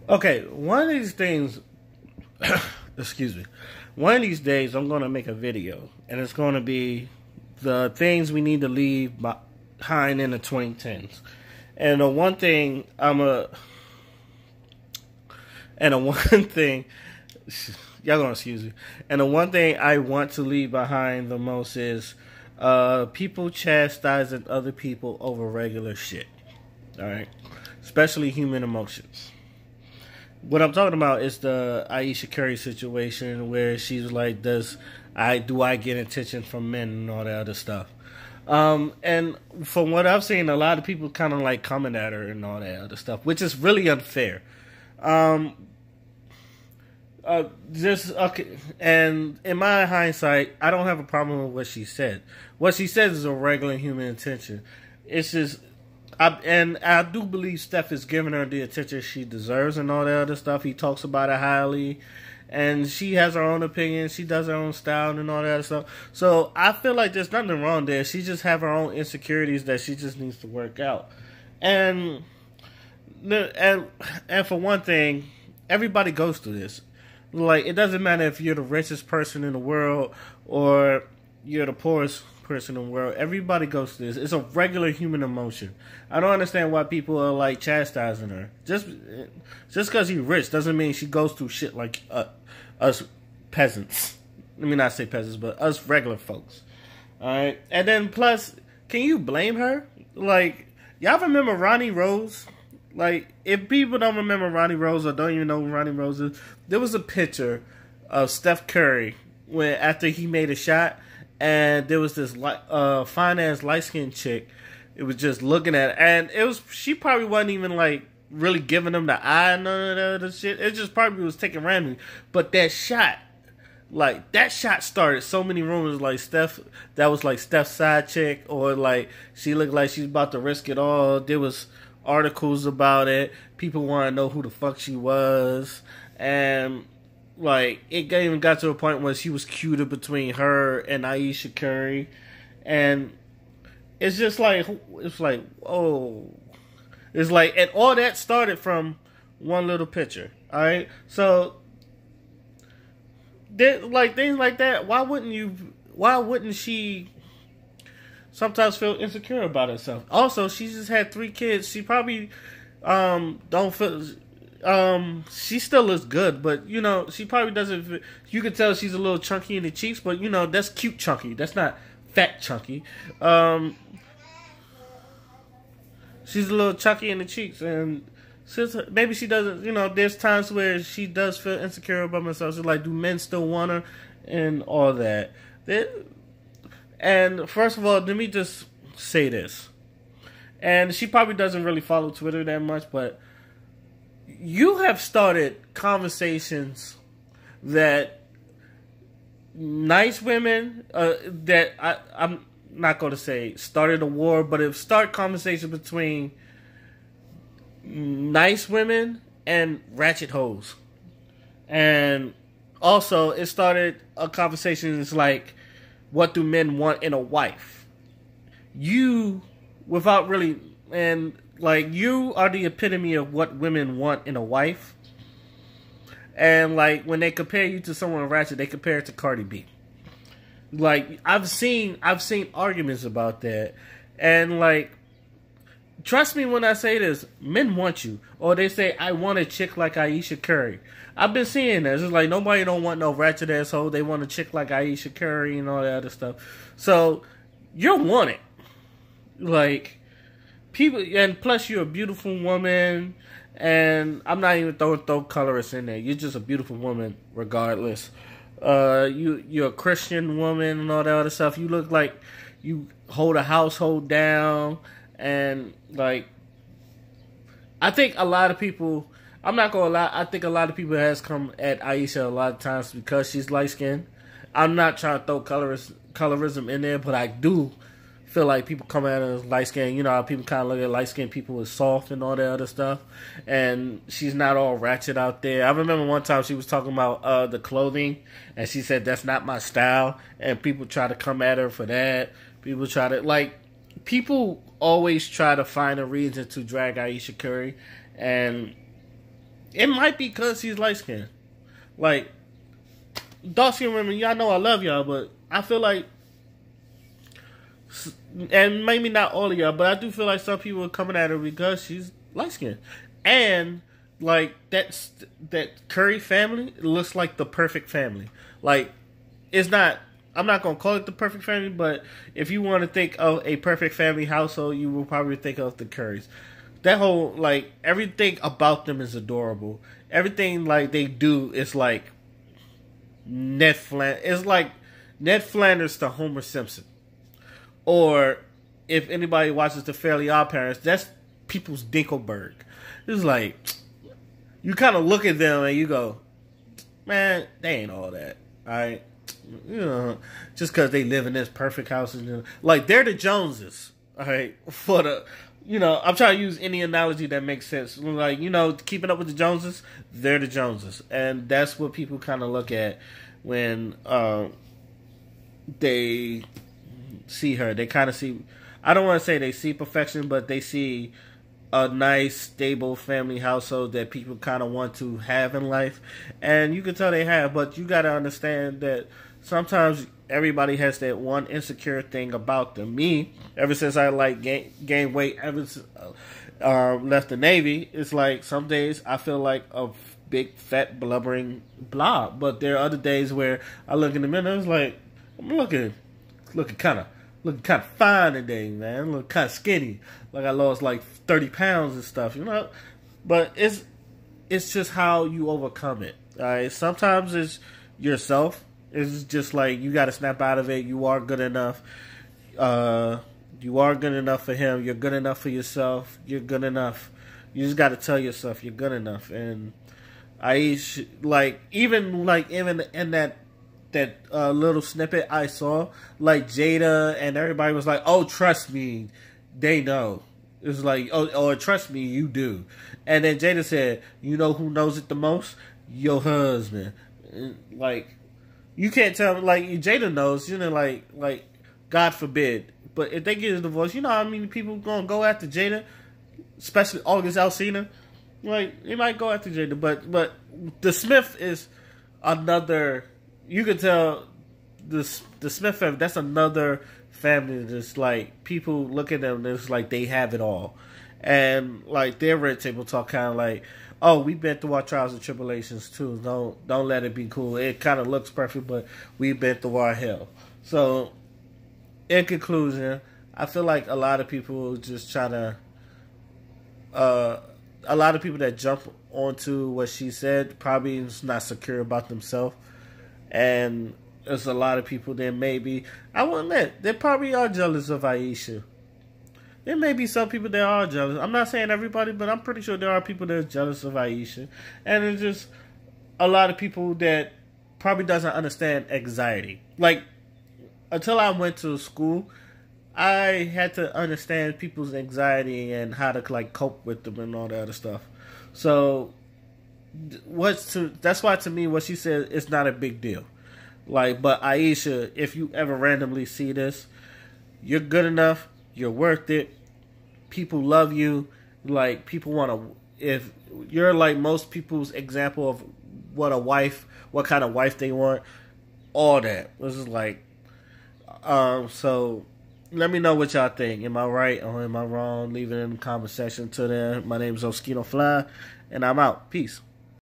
Okay, one of these things, excuse me, one of these days I'm going to make a video, and it's going to be the things we need to leave behind in the 2010s. And the one thing and the one thing, y'all gonna excuse me, and the one thing I want to leave behind the most is people chastising other people over regular shit. Alright? Especially human emotions. What I'm talking about is the Ayesha Curry situation where she's like, do I get attention from men and all that other stuff? And from what I've seen, a lot of people kind of like coming at her and all that other stuff, which is really unfair. Just okay, and in my hindsight, I don't have a problem with what she said. What she says is a regular human attention. It's just, I do believe Steph is giving her the attention she deserves and all that other stuff. He talks about it highly, and she has her own opinion. She does her own style and all that other stuff. So I feel like there's nothing wrong there. She just have her own insecurities that she just needs to work out. And for one thing, everybody goes through this. Like, it doesn't matter if you're the richest person in the world or you're the poorest person in the world. Everybody goes through this. It's a regular human emotion. I don't understand why people are like chastising her. Just because he's rich doesn't mean she goes through shit like us peasants. Let me not say peasants, but us regular folks. Alright? And then plus, can you blame her? Like, y'all remember Ronnie Rose? Like, if people don't remember Ronnie Rose or don't even know who Ronnie Rose is, there was a picture of Steph Curry when after he made a shot, and there was this fine-ass light-skinned chick. It was just looking at it, and she probably wasn't even like really giving him the eye and none of that other shit. It just probably was taken randomly. But that shot started so many rumors like that was like Steph's side chick, or like she looked like she's about to risk it all. There was articles about it. People want to know who the fuck she was, and like it even got to a point where she was cuter between her and Ayesha Curry, and it's just like oh, it's like, and all that started from one little picture. All right, so like things like that. Why wouldn't she sometimes feel insecure about herself? Also, she just had 3 kids. She probably don't feel. She still looks good, but you know she probably doesn't. You can tell she's a little chunky in the cheeks, but you know that's cute chunky. That's not fat chunky. She's a little chunky in the cheeks, and since maybe she doesn't. You know, there's times where she does feel insecure about herself. She's like, do men still want her, and all that. And first of all, let me just say this. And she probably doesn't really follow Twitter that much, but you have started conversations that nice women, that I'm not going to say started a war, but it started conversations between nice women and ratchet hoes. And also, it started a conversation that's like, what do men want in a wife? You, without really, and like, you are the epitome of what women want in a wife. And like, when they compare you to someone ratchet, they compare it to Cardi B. Like, I've seen arguments about that. And like, trust me when I say this, men want you. Or they say, I want a chick like Ayesha Curry. I've been seeing this. It's like, nobody don't want no ratchet asshole. They want a chick like Ayesha Curry and all that other stuff. So, you're wanted. Like, people, and plus you're a beautiful woman, and I'm not even throwing colorists in there. You're just a beautiful woman regardless. You're a Christian woman and all that other stuff. You look like you hold a household down, and like, I think a lot of people, I'm not gonna lie, I think a lot of people has come at Ayesha a lot of times because she's light skinned. I'm not trying to throw colorism in there, but I do feel like people come at her as light skinned. You know how people kind of look at light skinned people as soft and all that other stuff. And she's not all ratchet out there. I remember one time she was talking about the clothing, and she said that's not my style. And people try to come at her for that. People try to, like, people always try to find a reason to drag Ayesha Curry. And it might be because he's light skinned. Like, dark skinned women, y'all know I love y'all, but I feel like, and maybe not all of y'all, but I do feel like some people are coming at her because she's light skinned. And, like, that Curry family looks like the perfect family. Like, it's not, I'm not going to call it the perfect family, but if you want to think of a perfect family household, you will probably think of the Currys. That whole, like, everything about them is adorable. Everything, like, they do is like it's like Ned Flanders to Homer Simpson. Or, if anybody watches The Fairly Odd Parents, that's People's Dinkelberg. It's like, you kind of look at them and you go, man, they ain't all that, alright? You know, just because they live in this perfect house. Like, they're the Joneses, alright? For the, you know, I'm trying to use any analogy that makes sense. Like, you know, Keeping Up with the Joneses, they're the Joneses. And that's what people kind of look at when they see her. They kind of see, I don't want to say they see perfection, but they see a nice, stable family household that people kind of want to have in life. And you can tell they have, but you got to understand that sometimes everybody has that one insecure thing about them. Me, ever since I like gained weight, ever since left the Navy, it's like some days I feel like a big, fat, blubbering blob. But there are other days where I look in the mirror and it's like, I'm looking kind of fine today, man. Looking kind of skinny. Like I lost like 30 pounds and stuff, you know. But it's just how you overcome it. All right. Sometimes it's yourself. It's just like you got to snap out of it. You are good enough. You are good enough for him. You're good enough for yourself. You're good enough. You just got to tell yourself you're good enough. And Ayesha, even in that little snippet I saw, like Jada and everybody was like, "Oh, trust me, they know." It was like, "Oh, trust me, you do." And then Jada said, "You know who knows it the most? Your husband." Like, you can't tell. Like, Jada knows, you know, like God forbid, but if they get a divorce, you know how many people gonna go after Jada, especially August Alsina. Like, they might go after Jada, but the Smith is another. You can tell the Smith family, that's another family that's like, people look at them and it's like they have it all. And like their red table talk kind of like, oh, we've been through our trials and tribulations too. Don't let it be cool. It kind of looks perfect, but we've been through our hell. So, in conclusion, I feel like a lot of people just try to, a lot of people that jump onto what she said probably is not secure about themselves. And there's a lot of people that maybe, I will admit, they probably are jealous of Ayesha. There may be some people that are jealous. I'm not saying everybody, but I'm pretty sure there are people that are jealous of Ayesha. And there's just a lot of people that probably doesn't understand anxiety. Like, until I went to school, I had to understand people's anxiety and how to like cope with them and all that other stuff. So that's why to me what she said is not a big deal. Like, but Ayesha, if you ever randomly see this, you're good enough, you're worth it, people love you, like people want to, if you're like most people's example of what kind of wife they want, all that. This is like, so let me know what y'all think. Am I right or am I wrong? Leave it in the comment section. Till then, my name is Oskino Fly, and I'm out. Peace.